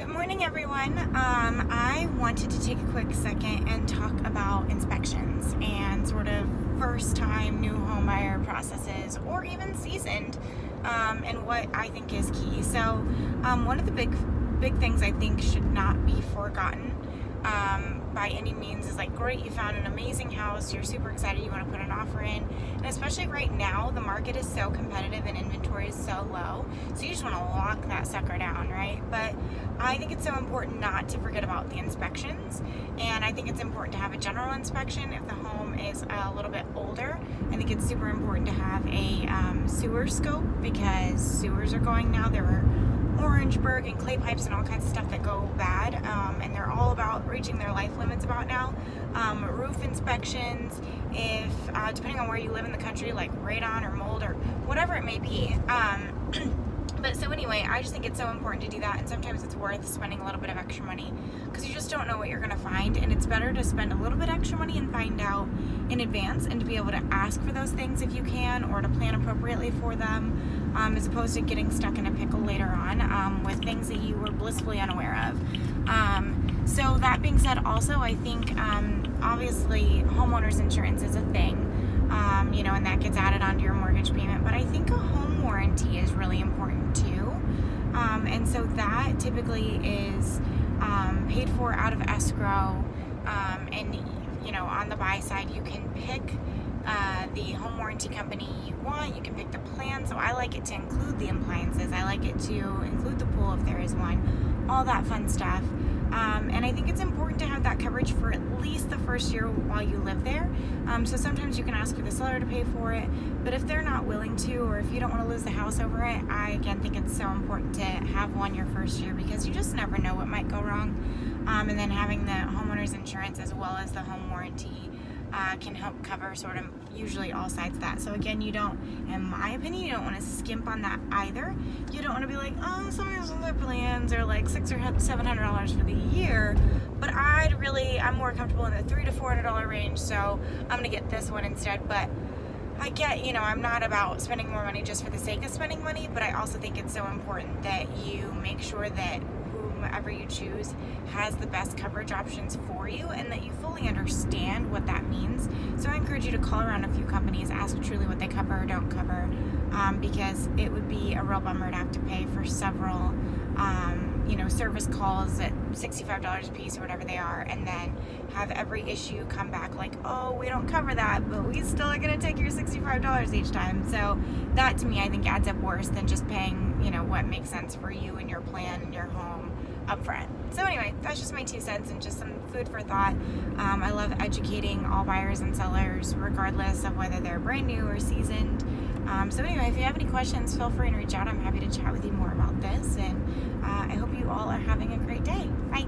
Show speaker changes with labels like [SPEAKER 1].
[SPEAKER 1] Good morning, everyone. I wanted to take a quick second and talk about inspections and sort of first-time new home buyer processes, or even seasoned, and what I think is key. So, one of the big things I think should not be forgotten by any means is, like, great, you found an amazing house, you're super excited, you want to put an offer in, and especially right now, the market is so competitive and inventory is so low, so you just want to lock that sucker down, right? But I think it's so important not to forget about the inspections, and I think it's important to have a general inspection if the home is a little bit older. I think it's super important to have a sewer scope, because sewers are going now. There are Orangeburg and clay pipes and all kinds of stuff that go bad, and they're all about reaching their life limits about now. Roof inspections, if depending on where you live in the country, like radon or mold or whatever it may be. But so anyway, I just think it's so important to do that, and sometimes it's worth spending a little bit of extra money because you just don't know what you're going to find, and it's better to spend a little bit extra money and find out in advance and to be able to ask for those things if you can, or to plan appropriately for them, as opposed to getting stuck in a pickle later on with things that you were blissfully unaware of. So that being said, also I think obviously homeowners insurance is a thing, you know, and that gets added onto your mortgage payment, but I think a home warranty is really important too, and so that typically is paid for out of escrow, and you know, on the buy side you can pick the home warranty company you want. You can pick the plan, so I like it to include the appliances, I like it to include the pool if there is one, all that fun stuff. And I think it's important to have that coverage for at least the first year while you live there. So sometimes you can ask for the seller to pay for it, but if they're not willing to, or if you don't want to lose the house over it, I again think it's so important to have one your first year, because you just never know what might go wrong. And then having the homeowner's insurance as well as the home warranty can help cover sort of usually all sides of that. So again, you don't, in my opinion, you don't want to skimp on that either. You don't want to be like, oh, some of their plans are like $600 or $700 for the year, but I'm more comfortable in the $300 to $400 range, so I'm gonna get this one instead. But I get, you know, I'm not about spending more money just for the sake of spending money, but I also think it's so important that you make sure that whomever you choose has the best coverage options for you, and that you fully understand what that means. So I encourage you to call around a few companies, ask truly what they cover or don't cover, because it would be a real bummer to have to pay for several you know, service calls at $65 a piece or whatever they are, and then have every issue come back like, oh, we don't cover that, but we still are going to take your $65 each time. So that, to me, I think adds up worse than just paying, you know, what makes sense for you and your plan and your home up front. So anyway, that's just my 2 cents and just some food for thought. I love educating all buyers and sellers, regardless of whether they're brand new or seasoned. So anyway, if you have any questions, feel free to reach out. I'm happy to chat with you more about this, and I hope you all are having a great day. Bye.